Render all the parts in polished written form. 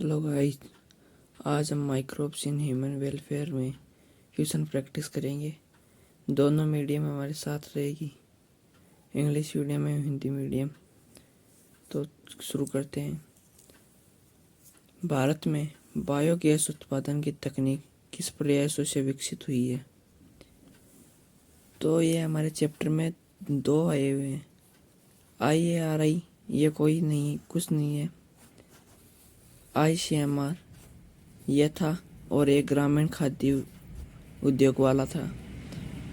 Hello guys, आज हम microbes in human welfare में क्वेश्चन प्रैक्टिस करेंगे। दोनों मीडियम हमारे साथ रहेगी, इंग्लिश मीडियम एवं हिंदी मीडियम। तो शुरू करते हैं। भारत में बायोगैस उत्पादन की तकनीक किस प्रयासों से विकसित हुई है? तो ये हमारे चैप्टर में दो आए हुए हैं। IARI ये कोई नहीं, कुछ नहीं है। ICMR यह था और एक ग्रामीण खाद्य उद्योग वाला था।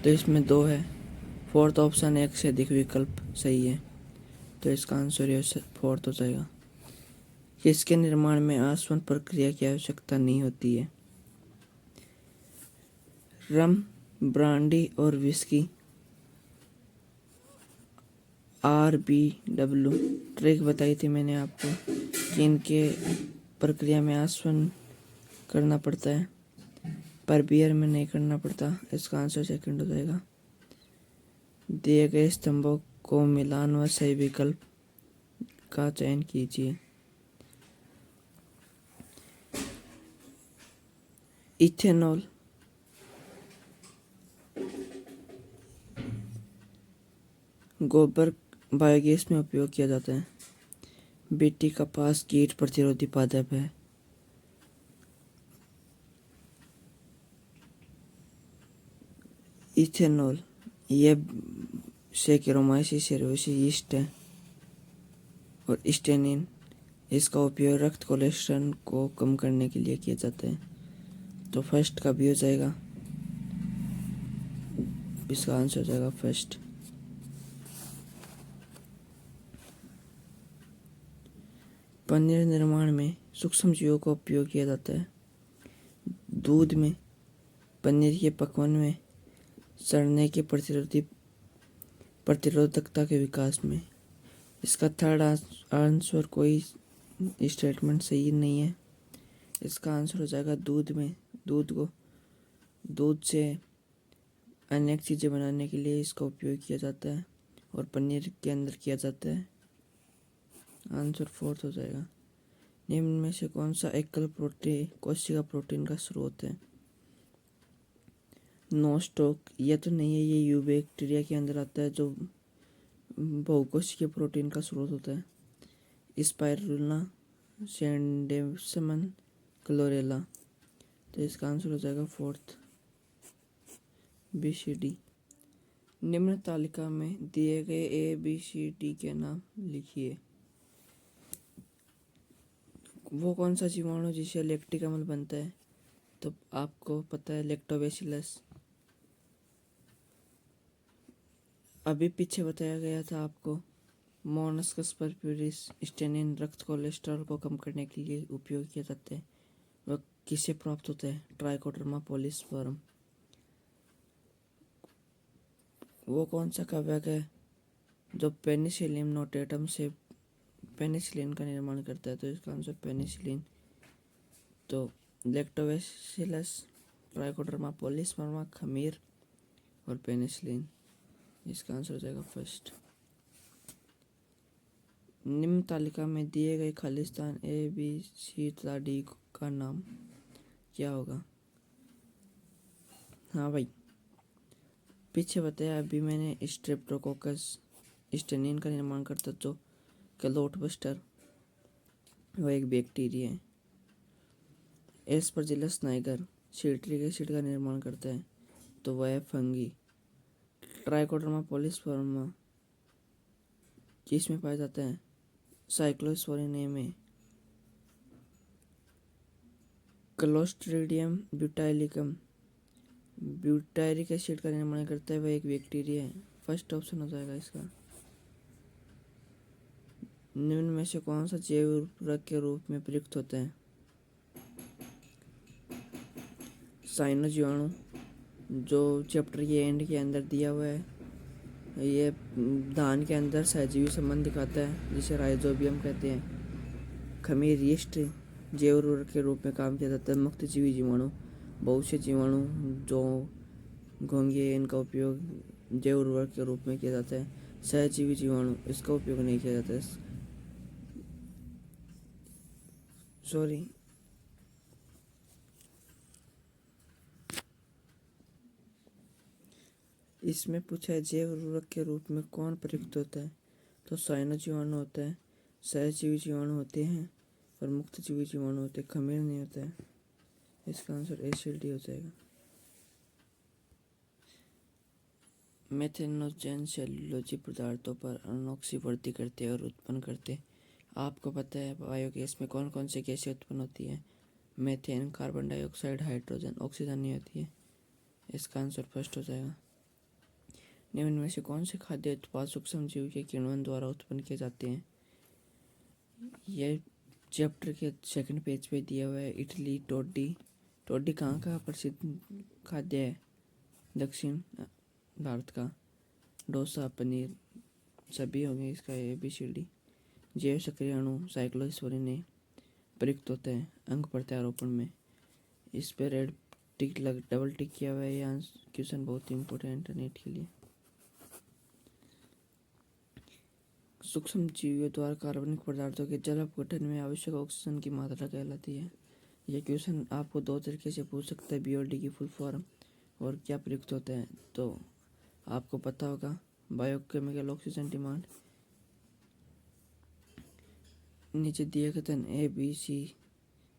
तो इसमें दो है। फोर्थ ऑप्शन एक से अधिक विकल्प सही है, तो इसका आंसर ये फोर्थ हो जाएगा। किसके निर्माण में आसवन प्रक्रिया की आवश्यकता नहीं होती है? रम, ब्रांडी और विस्की RBW ट्रिक बताई थी मैंने आपको कि इनके प्रक्रिया में आसवन करना पड़ता है, पर बियर में नहीं करना पड़ता। इसका आंसर सेकंड हो जाएगा। दिए गए स्तंभों को मिलान व सही विकल्प का चयन कीजिए। इथेनॉल गोबर बायोगैस में उपयोग किया जाता है। बीटी कपास कीट प्रतिरोधी पादप है। इथेनॉल ये सेकेरोमाइसिस सेरेरोसी यीस्ट है। और स्टेनिन इसका उपयोग रक्त कोलेस्ट्रॉल को कम करने के लिए किया जाता है। तो फर्स्ट का भी हो जाएगा, इसका आंसर हो जाएगा फर्स्ट। पनीर निर्माण में सूक्ष्म जीवों का उपयोग किया जाता है। दूध में, पनीर के पकवान में, सड़ने की प्रतिरोधकता के विकास में। इसका थर्ड आंसर कोई स्टेटमेंट सही नहीं है। इसका आंसर हो जाएगा दूध में। दूध से अनेक चीज़ें बनाने के लिए इसका उपयोग किया जाता है और पनीर के अंदर किया जाता है। आंसर फोर्थ हो जाएगा। निम्न में से कौन सा एकल प्रोटीन कोशिका प्रोटीन का स्रोत है? नोस्टॉक यह तो नहीं है, ये यू बैक्टीरिया के अंदर आता है जो बहुकोशिकीय प्रोटीन का स्रोत होता है। स्पाइरुलिना, सैंडेमन, क्लोरेला। तो इसका आंसर हो जाएगा फोर्थ, BCD। निम्न तालिका में दिए गए ABCD के नाम लिखिए। वो कौन सा जीवाणु जिससे लैक्टिक अम्ल बनता है? तो आपको पता है, लैक्टोबैसिलस। अभी पीछे बताया गया था आपको, मोनस्कस परप्यूरिस। स्टेनिन रक्त कोलेस्ट्रॉल को कम करने के लिए उपयोग किया जाता है। वह किससे प्राप्त होता है? ट्राइकोडर्मा पॉलिस्पर्म। वो कौन सा कवक है जो पेनिसिलियम नोटेटम से पेनिसिलिन का निर्माण करता है? तो इसका आंसर पेनिसिलिन। तो लैक्टोबैसिलस, ट्राइकोडर्मा पॉलिस्पर्मा, खमीर और पेनिसिलिन। इसका आंसर हो जाएगा फर्स्ट। निम्न तालिका में दिए गए खाली स्थान A, B, C तथा D का नाम क्या होगा? हाँ भाई, पीछे बताया अभी मैंने, स्ट्रेप्टोकोकस स्टेनिन का निर्माण करता जो क्लोटबस्टर, वह एक बैक्टीरिया है। एस्परजिलस नाइगर सिट्रिक एसिड का निर्माण करता है, तो वह है फंगी। ट्राइकोडर्मा पॉलिस्पर्मा किस में पाया जाता है? साइक्लोस्पोरेनियम में। क्लोस्ट्रीडियम ब्यूटाइलिकम ब्यूटायरिक एसिड का निर्माण करता है, वह एक बैक्टीरिया है। फर्स्ट ऑप्शन हो जाएगा इसका। निम्न में से कौन सा जैव उर्वरक के रूप में प्रयुक्त होता है? साइनो जीवाणु जो चैप्टर के एंड के अंदर दिया हुआ है, ये धान के अंदर सहजीवी संबंध दिखाता है जिसे राइजोबियम कहते हैं। खमीर यीस्ट जैव उर्वरक के रूप में काम किया जाता है। मुक्त जीवी जीवाणु, बहुत से जीवाणु जो घोंघे, इनका उपयोग जैव उर्वरक के रूप में किया जाता है। सहजीवी जीवाणु, इसका उपयोग नहीं किया जाता है। इसमें पूछा है जैव उर्वरक के रूप में कौन प्रयुक्त होता है। तो साइनो जीवाणु होता है, सहजीवी जीवाणु होते हैं और मुक्त जीवी जीवाणु होते हैं, खमीर नहीं होता है। इसका आंसर एसिड हो जाएगा। मेथेनोजेन सेल्यूलोजी पदार्थों पर अनोक्सी वृद्धि करते हैं और उत्पन्न करते हैं। आपको पता है बायोगैस में कौन कौन सी गैसें उत्पन्न होती है। Methane, carbon dioxide, hydrogen, oxygen नहीं होती है। इसका आंसर फर्स्ट हो जाएगा। निम्न में से कौन से खाद्य उत्पाद सूक्ष्मजीव के किण्वन द्वारा उत्पन्न किए जाते हैं। यह चैप्टर के सेकंड पेज पे दिया हुआ है। इडली, टोडी। टोडी कहाँ का प्रसिद्ध खाद्य है। दक्षिण भारत का। डोसा, पनीर सभी होंगे इसका ABCD। जैव सक्रिय अणु साइक्लोस्पोरिन प्रयुक्त होते हैं अंग प्रत्यारोपण में। इस पे रेड टिक डबल टिक किया हुआ है। ये क्वेश्चन बहुत ही इंपॉर्टेंट है नीट के लिए। सूक्ष्म जीवियों द्वारा कार्बनिक पदार्थों के जल अपघटन में आवश्यक ऑक्सीजन की मात्रा कहलाती है। यह क्वेश्चन आपको दो तरीके से पूछ सकता है, BOD की फुल फॉर्म और क्या प्रयुक्त होता है। तो आपको पता होगा बायोकेमिकल ऑक्सीजन डिमांड। नीचे दिए कथन ABC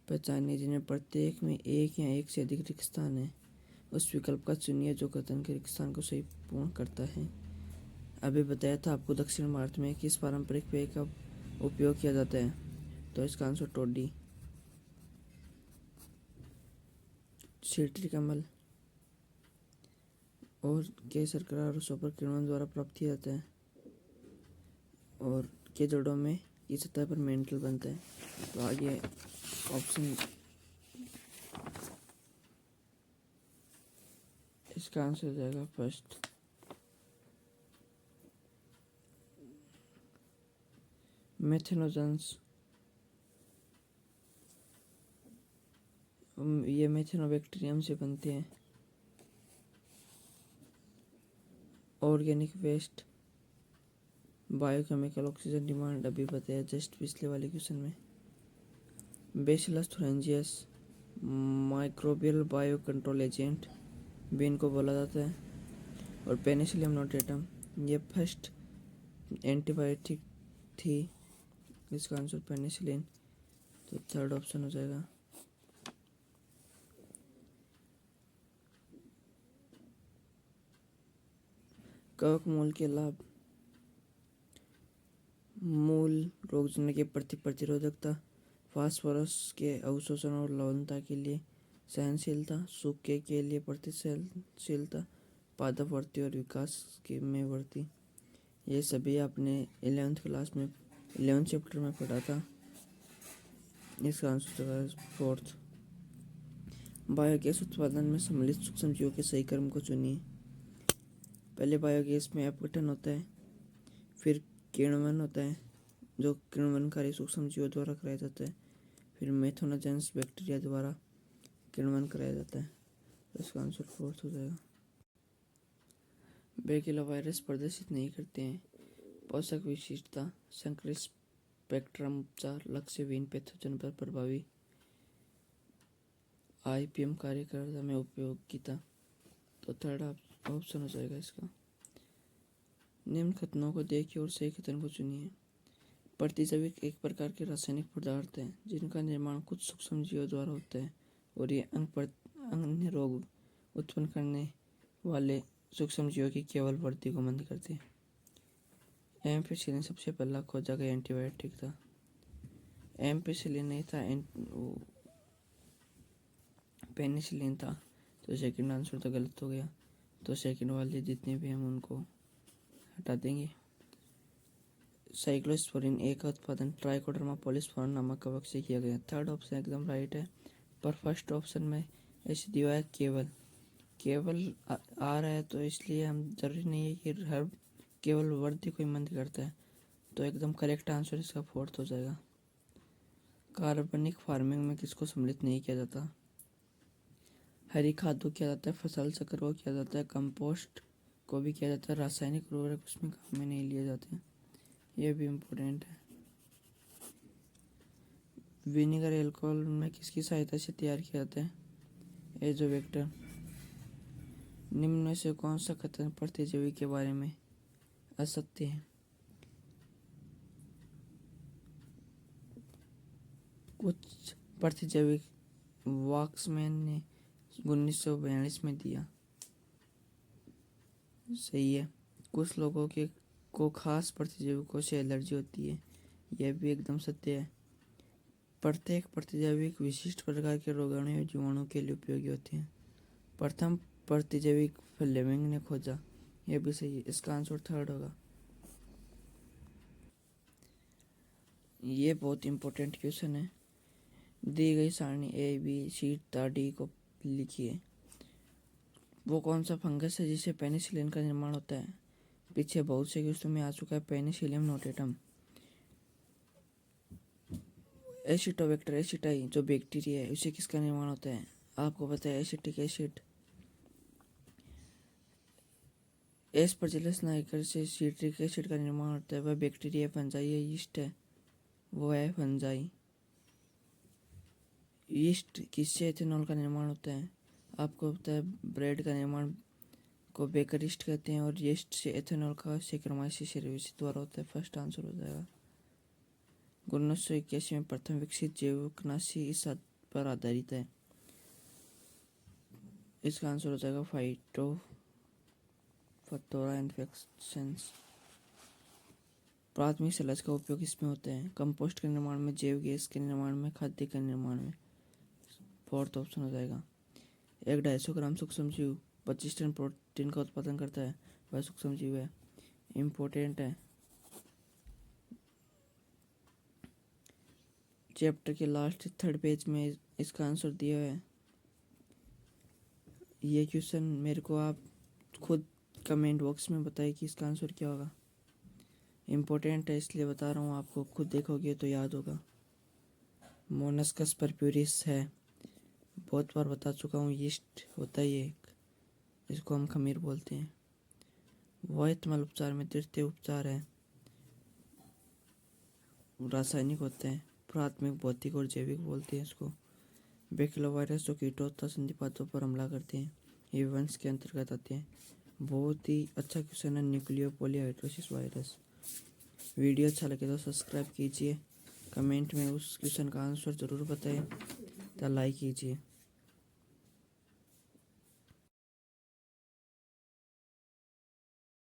पहचानिए जिनमें प्रत्येक में एक या एक से अधिक रिक्त स्थान है। उस विकल्प का चुनिए जो कथन के रिक्त स्थान को सही पूर्ण करता है। अभी बताया था आपको दक्षिण भारत में किस पारंपरिक पेय का उपयोग किया जाता है। तो इसका आंसर टोडी। सिट्रिक अम्ल और के शर्करा रसों पर किण्वन द्वारा प्राप्त किया जाता है और के जड़ों में की सतह पर मेंटल बनता है। तो आगे ऑप्शन इसका आंसर हो जाएगा फर्स्ट। मेथेनोजेंस ये मेथेनोबैक्टीरियम से बनते हैं। Organic waste, biochemical oxygen demand अभी बताया जस्ट पिछले वाले क्वेश्चन में। Bacillus thuringiensis microbial bio control agent भी इनको बोला जाता है। और पेनिसिलियम नोटेटम ये फर्स्ट एंटीबायोटिक थी। इसका आंसर पेनिसिलिन। तो थर्ड ऑप्शन हो जाएगा। कवक मूल के लाभ। मूल रोगजनक के प्रति प्रतिरोधकता, फास्फोरस के अवशोषण और लवणता के लिए सहनशीलता, सूखे के लिए प्रतिशीलता, पादपवर्ती और विकास के में वृद्धि। ये सभी आपने 11th क्लास में 11th चैप्टर में पढ़ा था। इसका आंसर फोर्थ। बायोगैस उत्पादन में सम्मिलित सूक्ष्मजीवों के सही क्रम को चुनिए। पहले बायोगैस में अपघटन होता है, फिर किण्वन होता है जो किण्वनकारी सूक्ष्मजीवों द्वारा कराया जाता है, फिर मेथेनोजेंस बैक्टीरिया द्वारा किण्वन कराया जाता है। तो इसका आंसर फोर्थ हो जाएगा। बैकिलोवायरस प्रदर्शित नहीं करते हैं। पोषक विशिष्टता, संकरित स्पेक्ट्रम उपचार, लक्ष्यविहीन पैथोजन पर प्रभावी, IPM कार्यकारिता में उपयोगिता। तो थर्ड ऑप्शन हो जाएगा इसका। निम्न कथनों को देखिए और सही कथन को चुनिए। प्रतिजैविक एक प्रकार के रासायनिक पदार्थ हैं जिनका निर्माण कुछ सूक्ष्मजीवों द्वारा होता है और ये अन्य रोग उत्पन्न करने वाले सूक्ष्मजीवों की केवल वृद्धि को मंद करते हैं। एम्पिसिलिन सबसे पहला खोजा गया एंटीबायोटिक था। एम्पिसिलिन नहीं था, पेनिसिलिन था। तो सेकंड आंसर तो गलत हो गया। तो सेकंड वाले जितने भी हम उनको हटा देंगे। साइक्लोस्पोरिन ए का उत्पादन ट्राइकोडर्मा पॉलिस्फेरम नामक कवक से किया गया। थर्ड ऑप्शन एकदम राइट है, पर फर्स्ट ऑप्शन में ऐसे दिया है केवल आ रहा है, तो इसलिए हम जरूरी नहीं है कि हर केवल वृद्धि को ही मंद करता है। तो एकदम करेक्ट आंसर इसका फोर्थ हो जाएगा। कार्बनिक फार्मिंग में किसको सम्मिलित नहीं किया जाता। हरी खाद को किया जाता है, फसल चक्र को किया जाता है, कंपोस्ट को भी किया जाता है, रासायनिक उर्वरक उसमें काम में नहीं लिए जाते हैं। ये भी इम्पोर्टेंट है। विनेगर एल्कोहल में किसकी सहायता से तैयार किया जाता है। एजोवेक्टर। निम्न में से कौन सा कथन प्रतिजैविक के बारे में असत्य है? कुछ प्रतिजैविक वॉक्समैन ने 1942 में दिया। सही है। कुछ लोगों को खास प्रतिजैविकों से एलर्जी होती है। यह भी एकदम सत्य है। प्रत्येक प्रतिजैविक विशिष्ट प्रकार के रोगाणु या जीवाणु के लिए उपयोगी होते हैं। प्रथम प्रतिजैविक फ्लेमिंग ने खोजा। यह भी सही है। इसका आंसर थर्ड होगा। ये बहुत इंपॉर्टेंट क्वेश्चन है। दी गई सारणी ए बी सी डी को लिखिए। वो कौन सा फंगस है जिससे पेनिसिलिन का निर्माण होता है? पीछे बहुत से क्वेश्चन में आ चुका है पेनिसिलियम नोटेटम। एसिटोबैक्टर एसिटाई जो बैक्टीरिया है उसे किसका निर्माण होता है? आपको पता है एसिटिक एसिड। एस्परजिलस नाइगर से सिट्रिक एसिड का निर्माण होता है। वह बैक्टीरिया फंजाई है यीस्ट है? वो है फंजाई। यीस्ट किससे एथेनॉल का निर्माण होता है? आपको पता है ब्रेड का निर्माण को बेकर यीस्ट कहते हैं और यीस्ट से एथेनॉल का सेक्रोमाइसिस सेरेविस द्वारा होता है। फर्स्ट आंसर हो जाएगा। 1981 में प्रथम विकसित जैवकनाशी इस पर आधारित है। इसका आंसर हो जाएगा फाइटोफथोरा इन्फेक्शंस। प्राथमिक सलाज का उपयोग इसमें होता है? कंपोस्ट के निर्माण में, जैव गैस के निर्माण में, खाद्य के निर्माण में। फोर्थ ऑप्शन हो जाएगा। एक 250 ग्राम सूक्ष्मजीव 25 टन प्रोटीन का उत्पादन करता है। वह सूक्ष्मजीव है? इम्पोर्टेंट है। चैप्टर के लास्ट थर्ड पेज में इसका आंसर दिया है। ये क्वेश्चन मेरे को आप खुद कमेंट बॉक्स में बताइए कि इसका आंसर क्या होगा। इम्पोर्टेंट है इसलिए बता रहा हूँ आपको, खुद देखोगे तो याद होगा। मोनस्कस परप्यूरिस है, बहुत बार बता चुका हूँ। यीस्ट होता ही एक, इसको हम खमीर बोलते हैं। वैद्यमल उपचार में तृतीय उपचार है, रासायनिक होते हैं। प्राथमिक भौतिक और जैविक बोलते हैं इसको। बैक्टीरियोवायरस जो कीटों तथा संधिपातों पर हमला करते हैं, ये वंश के अंतर्गत आते हैं। बहुत ही अच्छा क्वेश्चन है न्यूक्लियो पॉलीहाइड्रोसिस वायरस। वीडियो अच्छा लगे तो सब्सक्राइब कीजिए, कमेंट में उस क्वेश्चन का आंसर ज़रूर बताएं, तो लाइक कीजिए।